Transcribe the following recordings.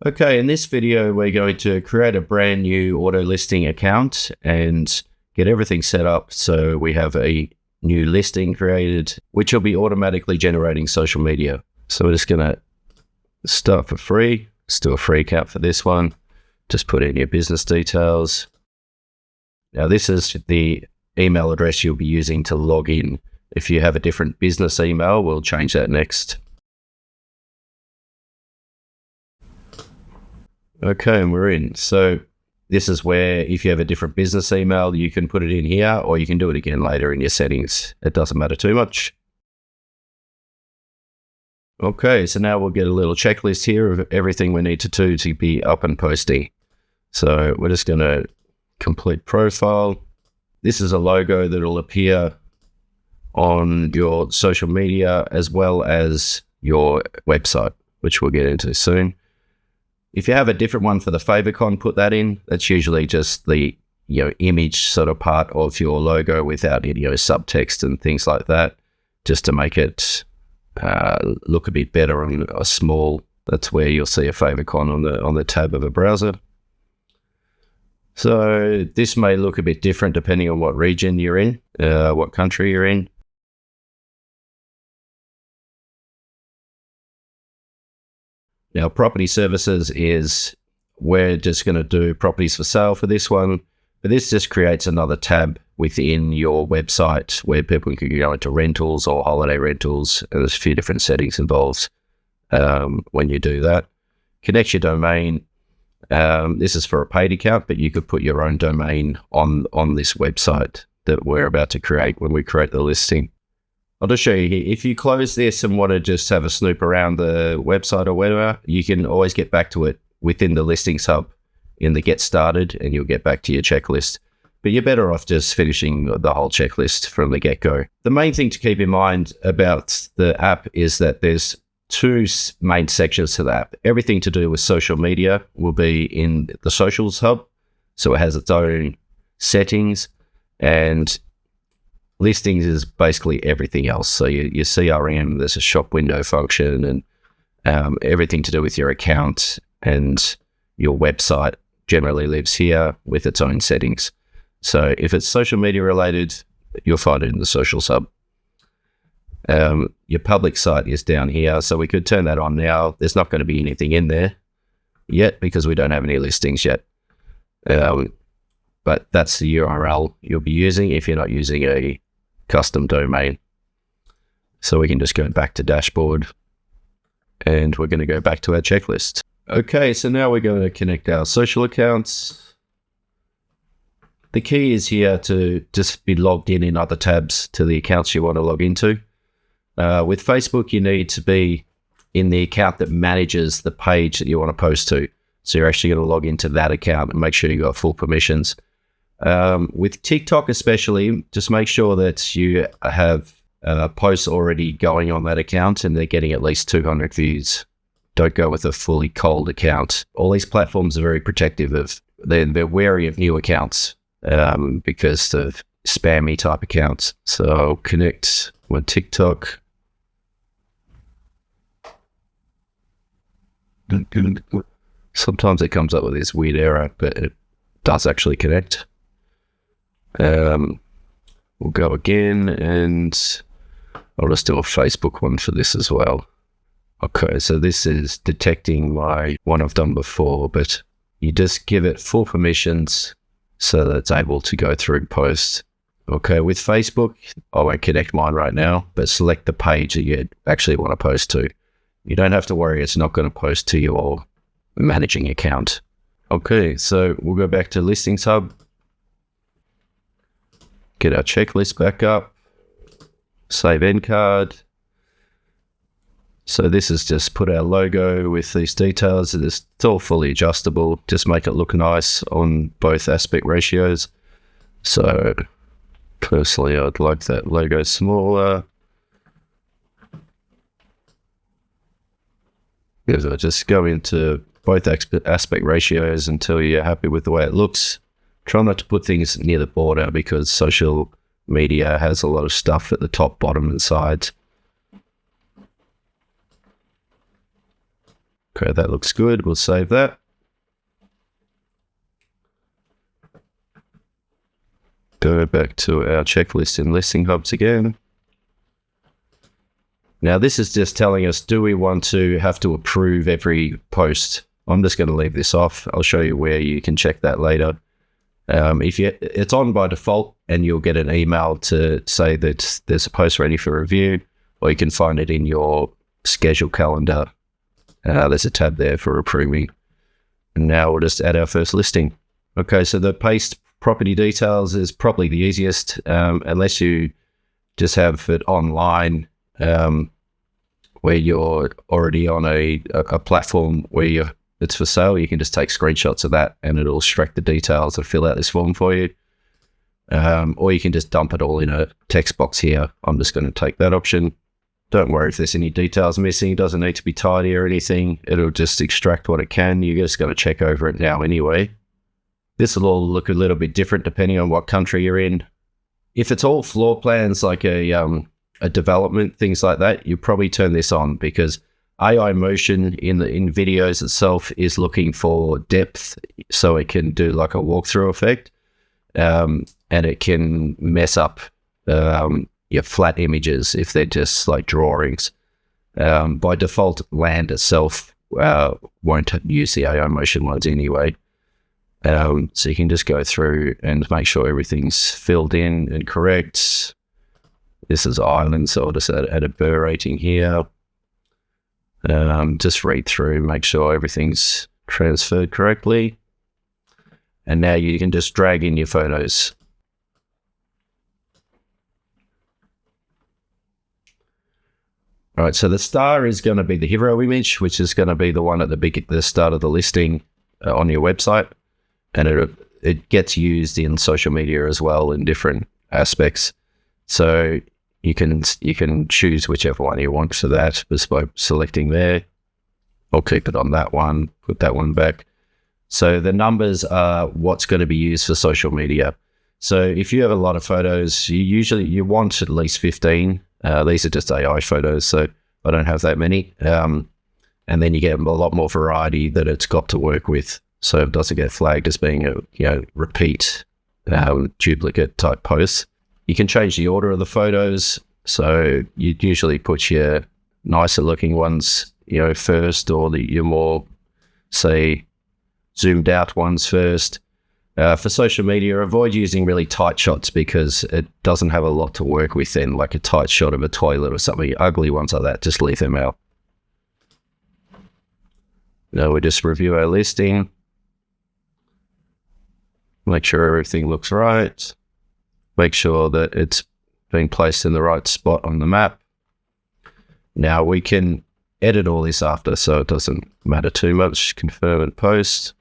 Okay, in this video, we're going to create a brand new AutoListing account and get everything set up so we have a new listing created, which will be automatically generating social media. So we're just going to start for free. Let's do a free account for this one. Just put in your business details. Now, this is the email address you'll be using to log in. If you have a different business email, we'll change that next. Okay, and we're in. So this is where if you have a different business email, you can put it in here, or you can do it again later in your settings. It doesn't matter too much. Okay, so now we'll get a little checklist here of everything we need to do to be up and posting. So we're just going to complete profile. This is a logo that will appear on your social media as well as your website, which we'll get into soon. If you have a different one for the favicon, put that in. That's usually just the image sort of part of your logo without any subtext and things like that, just to make it look a bit better on a small. That's where you'll see a favicon on the tab of a browser. So this may look a bit different depending on what region you're in, what country you're in. Now, property services is, we're just going to do properties for sale for this one, but this just creates another tab within your website where people can go into rentals or holiday rentals, and there's a few different settings involved when you do that. Connect your domain. This is for a paid account, but you could put your own domain on this website that we're about to create when we create the listing. I'll just show you here. If you close this and want to just have a snoop around the website or whatever, you can always get back to it within the Listings Hub in the Get Started, and you'll get back to your checklist. But you're better off just finishing the whole checklist from the get-go. The main thing to keep in mind about the app is that there's two main sections to the app. Everything to do with social media will be in the Socials Hub, so it has its own settings, and Listings is basically everything else. So your CRM, there's a shop window function, and everything to do with your account and your website generally lives here with its own settings. So if it's social media related, you'll find it in the Social Hub. Your public site is down here, so we could turn that on now. There's not going to be anything in there yet because we don't have any listings yet. But that's the URL you'll be using if you're not using a custom domain. So we can just go back to dashboard, and we're going to go back to our checklist. Okay, so now we're going to connect our social accounts. The key is here to just be logged in other tabs to the accounts you want to log into. With Facebook, you need to be in the account that manages the page that you want to post to. So you're actually going to log into that account and make sure you've got full permissions. With TikTok especially, just make sure that you have posts already going on that account and they're getting at least 200 views. Don't go with a fully cold account. All these platforms are very protective of, they're wary of new accounts because of spammy type accounts. So I'll connect with TikTok. Sometimes it comes up with this weird error, but it does actually connect. We'll go again, and I'll just do a Facebook one for this as well. Okay, so this is detecting my one I've done before, but you just give it full permissions so that it's able to go through posts. Okay, with Facebook, I won't connect mine right now, but select the page that you actually want to post to. You don't have to worry, it's not going to post to your managing account. Okay, so we'll go back to Listings Hub. Get our checklist back up, save end card. So this is just put our logo with these details. It's all fully adjustable. Just make it look nice on both aspect ratios. So personally, I'd like that logo smaller. I'll just go into both aspect ratios until you're happy with the way it looks. Try not to put things near the border because social media has a lot of stuff at the top, bottom, and sides. Okay, that looks good. We'll save that. Go back to our checklist in Listing Hubs again. Now this is just telling us, do we want to have to approve every post? I'm just going to leave this off. I'll show you where you can check that later. It's on by default, and you'll get an email to say that there's a post ready for review, or you can find it in your schedule calendar. There's a tab there for approving. And now we'll just add our first listing. Okay, so the paste property details is probably the easiest, unless you just have it online where you're already on a platform where it's for sale. You can just take screenshots of that and it'll extract the details and fill out this form for you. Or you can just dump it all in a text box here. I'm just going to take that option. Don't worry if there's any details missing. It doesn't need to be tidy or anything. It'll just extract what it can. You're just going to check over it now anyway. This will all look a little bit different depending on what country you're in. If it's all floor plans like a development, things like that, you probably turn this on, because AI motion in videos itself is looking for depth, so it can do like a walkthrough effect, and it can mess up your flat images if they're just like drawings. By default, land itself won't use the AI motion ones anyway. So you can just go through and make sure everything's filled in and correct. This is Ireland, so I'll just add a burr rating here. Just read through, make sure everything's transferred correctly. And now you can just drag in your photos. All right, so the star is going to be the hero image, which is going to be the one at the start of the listing on your website. And it gets used in social media as well in different aspects. So you can choose whichever one you want for that just by selecting there. I'll keep it on that one, put that one back. So the numbers are what's going to be used for social media. So if you have a lot of photos, you want at least 15. These are just AI photos, so I don't have that many. And then you get a lot more variety that it's got to work with. So it doesn't get flagged as being a repeat duplicate type post. You can change the order of the photos. So you usually put your nicer looking ones, first, or your more, say, zoomed out ones first. For social media, avoid using really tight shots because it doesn't have a lot to work with then, like a tight shot of a toilet or something. Ugly ones like that, just leave them out. Now we just review our listing. Make sure everything looks right. Make sure that it's been placed in the right spot on the map. Now we can edit all this after, so it doesn't matter too much. Confirm and post.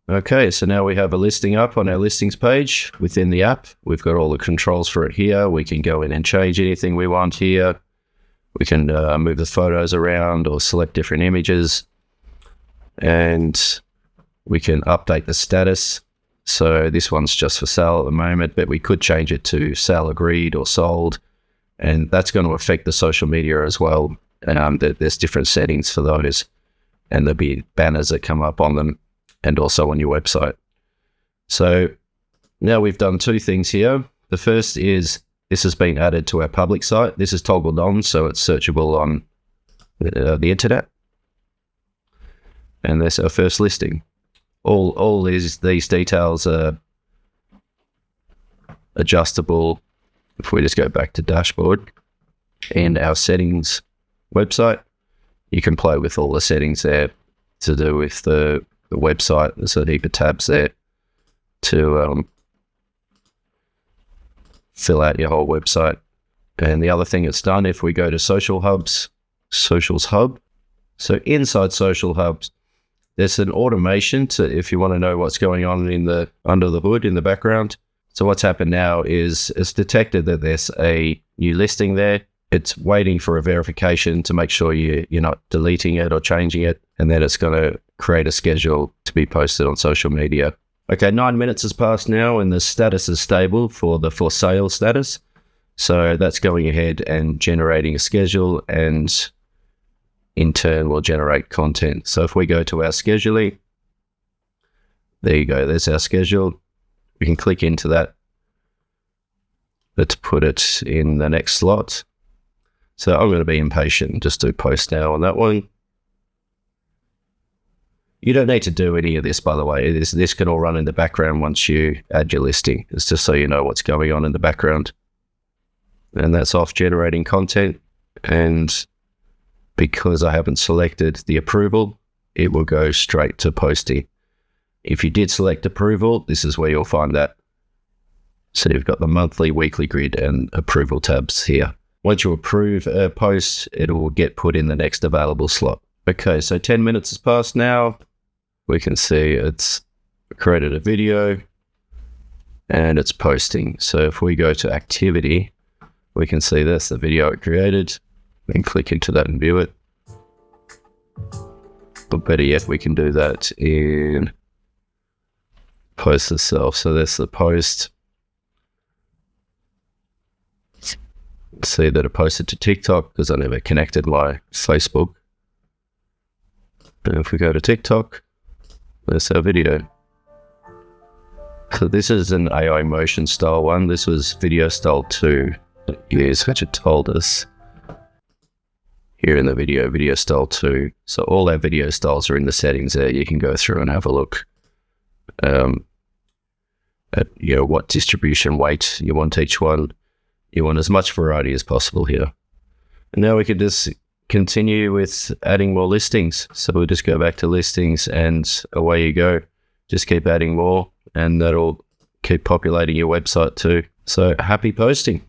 Okay, so now we have a listing up on our listings page within the app. We've got all the controls for it here. We can go in and change anything we want here. We can move the photos around or select different images. And we can update the status. So this one's just for sale at the moment, but we could change it to sale agreed or sold. And that's going to affect the social media as well. There's different settings for those. And there'll be banners that come up on them and also on your website. So now we've done two things here. The first is this has been added to our public site. This is toggled on, so it's searchable on the internet. And that's our first listing. All these details are adjustable. If we just go back to dashboard and our settings website, you can play with all the settings there to do with the website. There's a heap of tabs there to fill out your whole website. And the other thing it's done, if we go to Social Hubs, Socials Hub. So inside Social Hubs, there's an automation to, if you want to know what's going on under the hood in the background. So what's happened now is it's detected that there's a new listing there. It's waiting for a verification to make sure you're not deleting it or changing it. And then it's going to create a schedule to be posted on social media. Okay, 9 minutes has passed now and the status is stable for the for sale status. So that's going ahead and generating a schedule and in turn will generate content. So if we go to our scheduling, there you go, there's our schedule. We can click into that. Let's put it in the next slot. So I'm going to be impatient and just do post now on that one. You don't need to do any of this, by the way. This can all run in the background once you add your listing. It's just so you know what's going on in the background. And that's off generating content. And because I haven't selected the approval, it will go straight to posting. If you did select approval, this is where you'll find that. So you've got the monthly, weekly grid and approval tabs here. Once you approve a post, it will get put in the next available slot. Okay, so 10 minutes has passed now. We can see it's created a video and it's posting. So if we go to activity, we can see that's the video it created. Then click into that and view it. But better yet, we can do that in post itself. So that's the post. See that I posted to TikTok because I never connected my Facebook. And if we go to TikTok, there's our video. So this is an AI motion style one. This was video style 2. Yes, which it told us here in the video style 2. So all our video styles are in the settings there. You can go through and have a look at what distribution weight you want each one. You want as much variety as possible here. And now we can just continue with adding more listings. So we'll just go back to listings and away you go. Just keep adding more and that'll keep populating your website too. So happy posting.